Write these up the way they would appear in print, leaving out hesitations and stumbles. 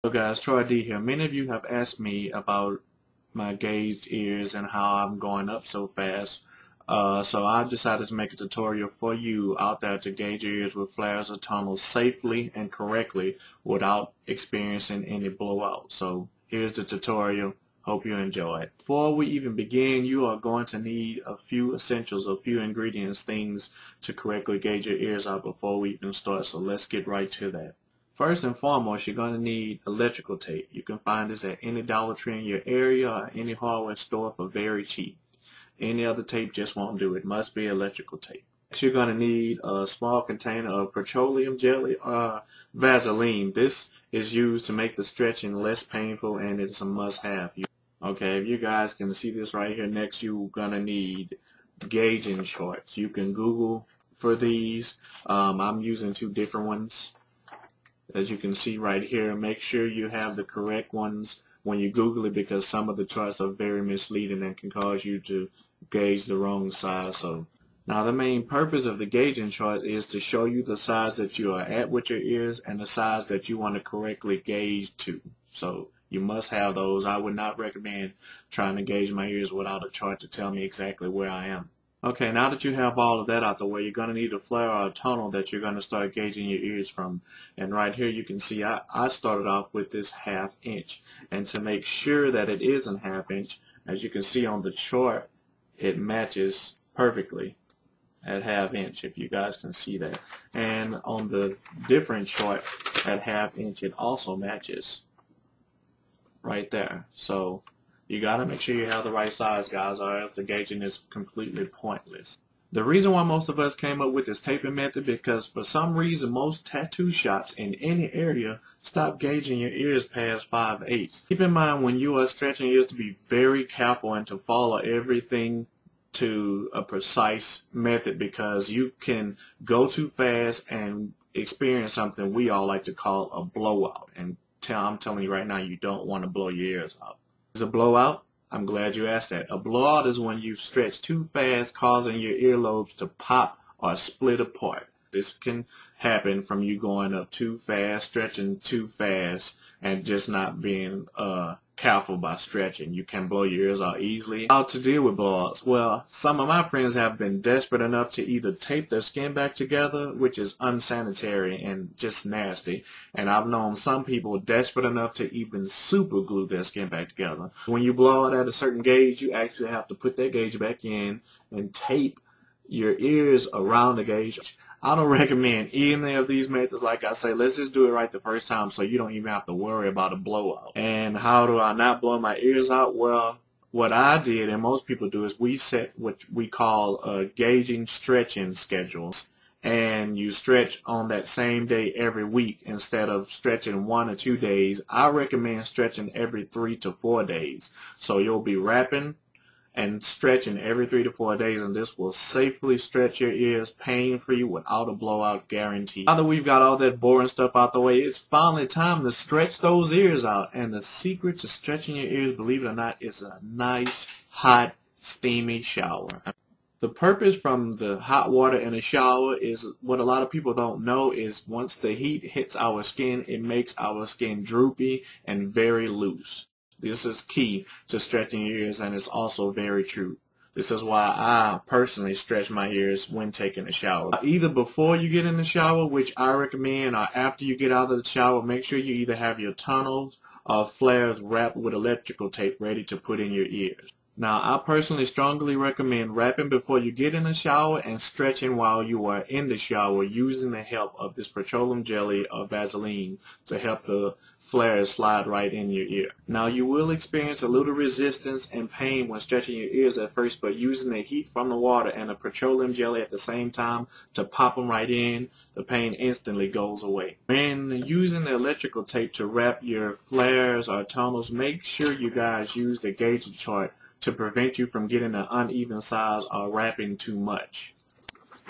So guys, Troy D here. Many of you have asked me about my gauged ears and how I'm going up so fast. So I decided to make a tutorial for you out there to gauge your ears with flares or tunnels safely and correctly without experiencing any blowout. So here's the tutorial. Hope you enjoy it. Before we even begin, you are going to need a few essentials, a few ingredients, things to correctly gauge your ears out before we even start. So let's get right to that. First and foremost, you're going to need electrical tape. You can find this at any Dollar Tree in your area or any hardware store for very cheap. Any other tape just won't do. It must be electrical tape. Next, you're going to need a small container of petroleum jelly or Vaseline. This is used to make the stretching less painful, and it's a must-have. Okay, if you guys can see this right here, next you're going to need gauging charts. You can Google for these. I'm using two different ones. As you can see right here, make sure you have the correct ones when you Google it, because some of the charts are very misleading and can cause you to gauge the wrong size. So now the main purpose of the gauging chart is to show you the size that you are at with your ears and the size that you want to correctly gauge to. So you must have those. I would not recommend trying to gauge my ears without a chart to tell me exactly where I am. Okay, now that you have all of that out the way, you're going to need a flare or a tunnel that you're going to start gauging your ears from. And right here you can see I started off with this 1/2 inch. And to make sure that it is a 1/2 inch, as you can see on the chart, it matches perfectly at 1/2 inch, if you guys can see that. And on the different chart at 1/2 inch, it also matches right there. So you got to make sure you have the right size, guys, or else the gauging is completely pointless. The reason why most of us came up with this taping method, because for some reason most tattoo shops in any area stop gauging your ears past 5/8. Keep in mind when you are stretching your ears to be very careful and to follow everything to a precise method, because you can go too fast and experience something we all like to call a blowout. And I'm telling you right now, you don't want to blow your ears out. Is a blowout? I'm glad you asked that. A blowout is when you stretch too fast, causing your earlobes to pop or split apart. This can happen from you going up too fast, stretching too fast, and just not being careful by stretching. You can blow your ears out easily. How to deal with blowouts? Well, some of my friends have been desperate enough to either tape their skin back together, which is unsanitary and just nasty, and I've known some people desperate enough to even super glue their skin back together. When you blow out at a certain gauge, you actually have to put that gauge back in and tape your ears around the gauge. I don't recommend any of these methods. Like I say, let's just do it right the first time so you don't even have to worry about a blowout. And how do I not blow my ears out? Well, what I did, and most people do, is we set what we call a gauging stretching schedules. And you stretch on that same day every week instead of stretching 1 or 2 days. I recommend stretching every 3 to 4 days. So you'll be wrapping and stretching every 3 to 4 days, and this will safely stretch your ears pain-free without a blowout guarantee. Now that we've got all that boring stuff out the way, it's finally time to stretch those ears out. And the secret to stretching your ears, believe it or not, is a nice, hot, steamy shower. The purpose from the hot water in a shower is, what a lot of people don't know, is once the heat hits our skin, it makes our skin droopy and very loose. This is key to stretching your ears, and it's also very true. This is why I personally stretch my ears when taking a shower. Either before you get in the shower, which I recommend, or after you get out of the shower, make sure you either have your tunnels or flares wrapped with electrical tape ready to put in your ears. Now, I personally strongly recommend wrapping before you get in the shower and stretching while you are in the shower, using the help of this petroleum jelly or Vaseline to help the flares slide right in your ear. Now, you will experience a little resistance and pain when stretching your ears at first, but using the heat from the water and the petroleum jelly at the same time to pop them right in, the pain instantly goes away. When using the electrical tape to wrap your flares or tunnels, make sure you guys use the gauging chart to prevent you from getting an uneven size or wrapping too much.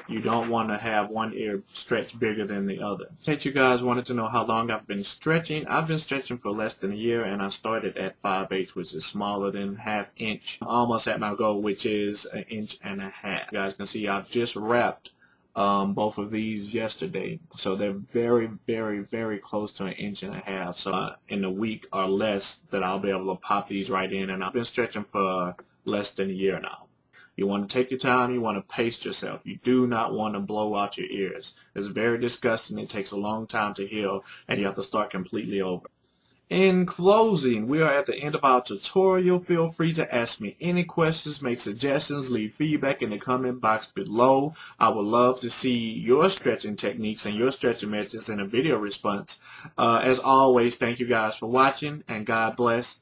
You don't want to have one ear stretched bigger than the other. Since you guys wanted to know how long I've been stretching, I've been stretching for less than a year, and I started at 5/8, which is smaller than 1/2 inch. I'm almost at my goal, which is 1.5 inches. You guys can see I've just wrapped both of these yesterday. So they're very, very, very close to an inch and a half. So in a week or less that I'll be able to pop these right in. And I've been stretching for less than a year now. You want to take your time. You want to pace yourself. You do not want to blow out your ears. It's very disgusting. It takes a long time to heal, and you have to start completely over. In closing, we are at the end of our tutorial. Feel free to ask me any questions, make suggestions, leave feedback in the comment box below. I would love to see your stretching techniques and your stretching methods in a video response. As always, thank you guys for watching, and God bless.